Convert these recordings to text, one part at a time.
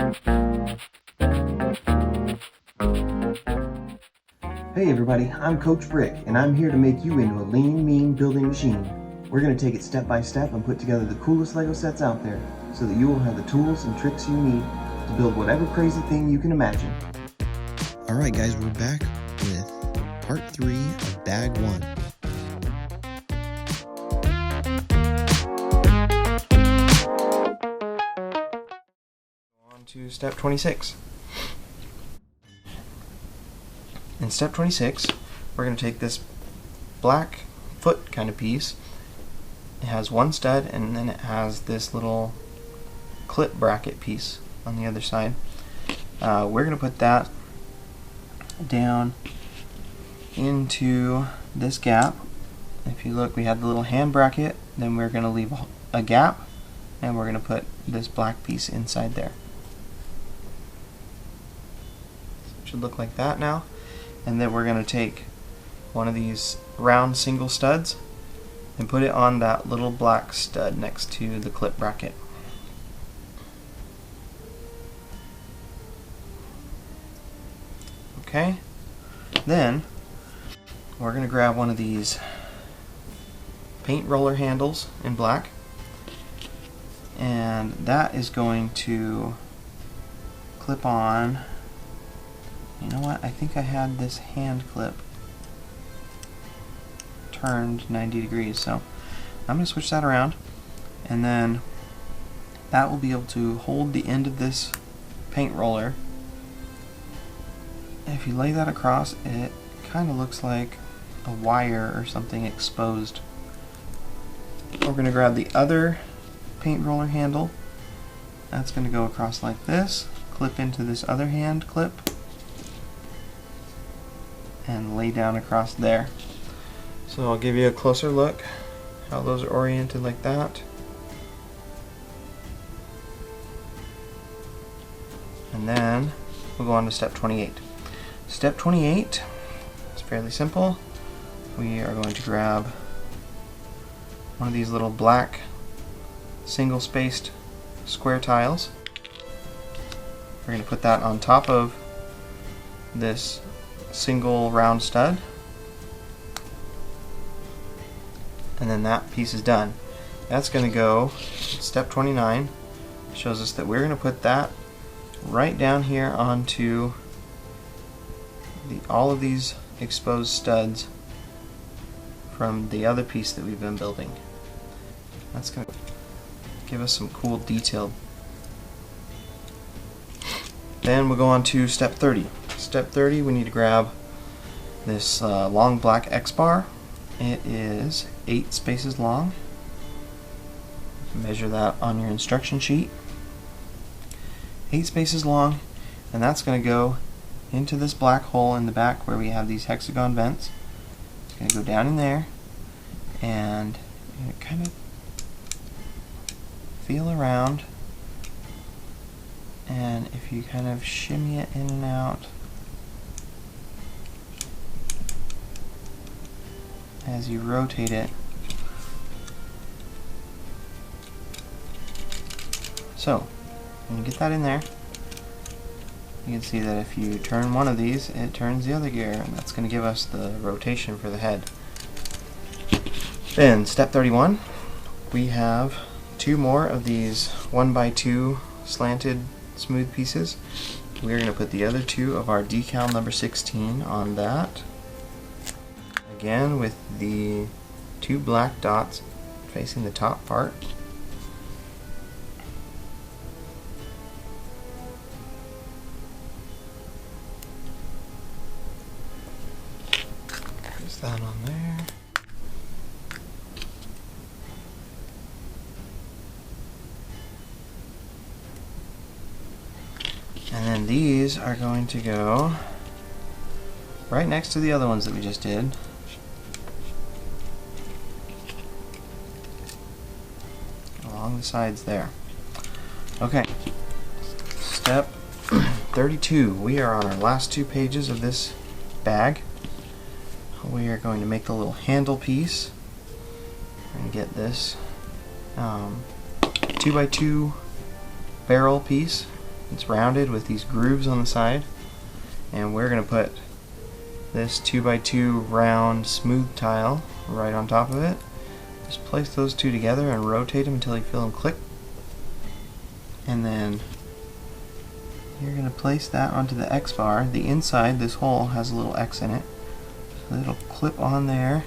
Hey everybody, I'm Coach Brick, and I'm here to make you into a lean, mean building machine. We're going to take it step by step and put together the coolest LEGO sets out there, so that you will have the tools and tricks you need to build whatever crazy thing you can imagine. Alright guys, we're back with part 3 of bag 1. On to step 26. In step 26, we're going to take this black foot kind of piece. It has one stud and then it has this little clip bracket piece on the other side. We're going to put that down into this gap. If you look, we had the little hand bracket, then we're going to leave a gap and we're going to put this black piece inside there. It should look like that now. And then we're going to take one of these round single studs and put it on that little black stud next to the clip bracket. Okay, then we're going to grab one of these paint roller handles in black, and that is going to clip on. You know what? I think I had this hand clip turned 90 degrees, so I'm going to switch that around, and then that will be able to hold the end of this paint roller. If you lay that across, it kind of looks like a wire or something exposed. We're going to grab the other paint roller handle. That's going to go across like this, clip into this other hand clip, and lay down across there. So I'll give you a closer look how those are oriented like that. And then we'll go on to step 28. Step 28 is fairly simple. We are going to grab one of these little black single spaced square tiles. We're going to put that on top of this single round stud, and then that piece is done. That's going to go, step 29 shows us that we're going to put that right down here onto all of these exposed studs from the other piece that we've been building. That's going to give us some cool detail. Then we'll go on to step 30. Step 30, we need to grab this long black X bar. It is 8 spaces long. Measure that on your instruction sheet. 8 spaces long, and that's going to go into this black hole in the back where we have these hexagon vents. It's going to go down in there, and kind of feel around, and if you kind of shimmy it in and out as you rotate it. So when you get that in there, you can see that if you turn one of these, it turns the other gear, and that's going to give us the rotation for the head. Then step 31, we have 2 more of these 1x2 slanted smooth pieces. We're going to put the other 2 of our decal number 16 on that. Again with the 2 black dots facing the top part. There's that on there. And then these are going to go right next to the other ones that we just did. Along the sides there. Okay, step 32. We are on our last 2 pages of this bag. We are going to make the little handle piece. We're going to get this 2x2 barrel piece It's rounded with these grooves on the side, and we're going to put this 2x2 round smooth tile right on top of it. Just place those two together and rotate them until you feel them click. And then you're going to place that onto the X bar. The inside, this hole has a little X in it, so it'll clip on there.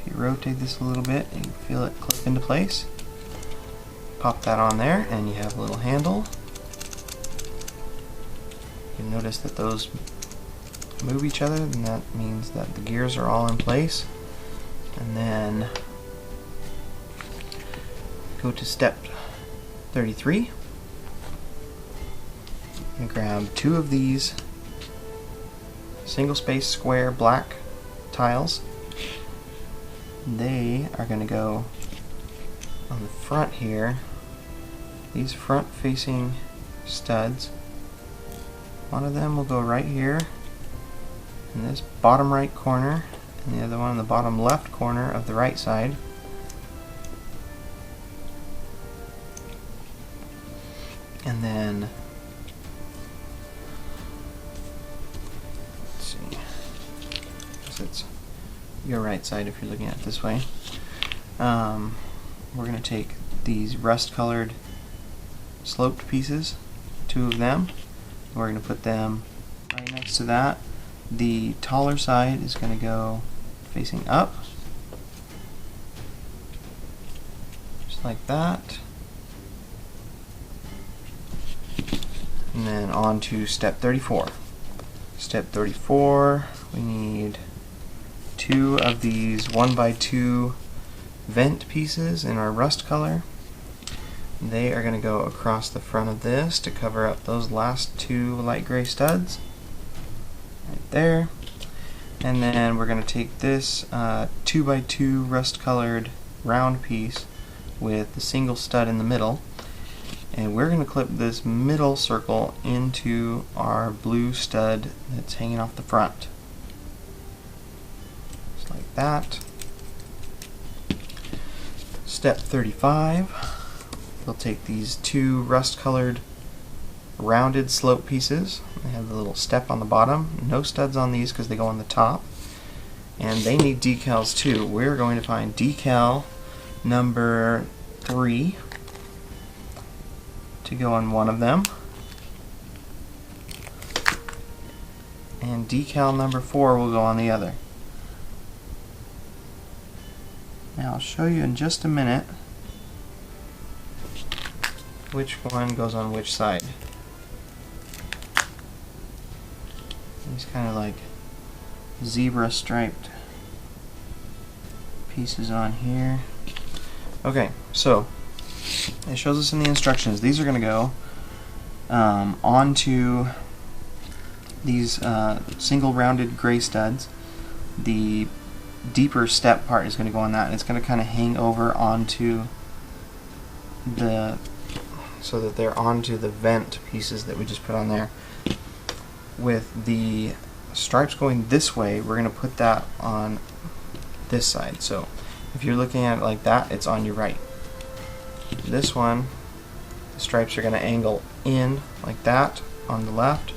If you rotate this a little bit, you can feel it clip into place. Pop that on there, and you have a little handle. You can notice that those move each other, and that means that the gears are all in place. And then go to step 33 and grab two of these single space square black tiles. They are going to go on the front here, these front facing studs. One of them will go right here in this bottom right corner, and the other one in the bottom left corner of the right side. And then, let's see, I guess it's your right side if you're looking at it this way. We're going to take these rust colored sloped pieces, two of them. We're going to put them right next to that. The taller side is going to go facing up, just like that. And then on to step 34. Step 34, we need two of these 1x2 vent pieces in our rust color. They are going to go across the front of this to cover up those last two light gray studs right there. And then we're going to take this 2x2 rust colored round piece with the single stud in the middle, and we're going to clip this middle circle into our blue stud that's hanging off the front, just like that. Step 35, we'll take these two rust colored rounded slope pieces. They have the little step on the bottom. No studs on these because they go on the top, and they need decals too. We're going to find decal number 3 to go on one of them, and decal number 4 will go on the other. Now I'll show you in just a minute which one goes on which side. These kind of like zebra striped pieces on here. Okay, so it shows us in the instructions these are going to go onto these single rounded gray studs. The deeper step part is going to go on that, and it's going to kind of hang over onto the, so that they're onto the vent pieces that we just put on there. With the stripes going this way, we're going to put that on this side. So if you're looking at it like that, it's on your right. This one, the stripes are going to angle in like that on the left,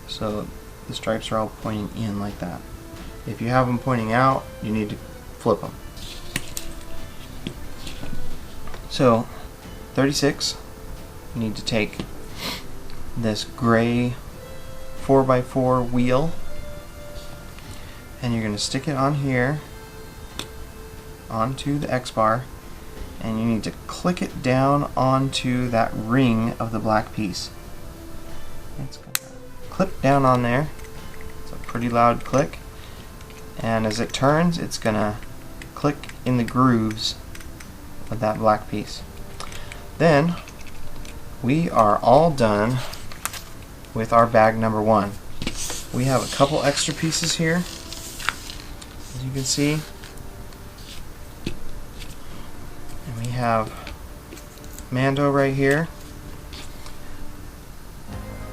so the stripes are all pointing in like that. If you have them pointing out, you need to flip them. So 36, you need to take this gray 4x4 wheel, and you're going to stick it on here onto the X bar, and you need to click it down onto that ring of the black piece. It's going to clip down on there. It's a pretty loud click, and as it turns, it's going to click in the grooves of that black piece. Then we are all done with our bag number 1. We have a couple extra pieces here, as you can see, and we have Mando right here.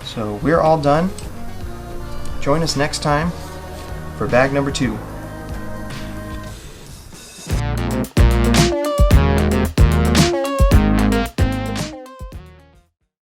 So we're all done. Join us next time for bag number 2.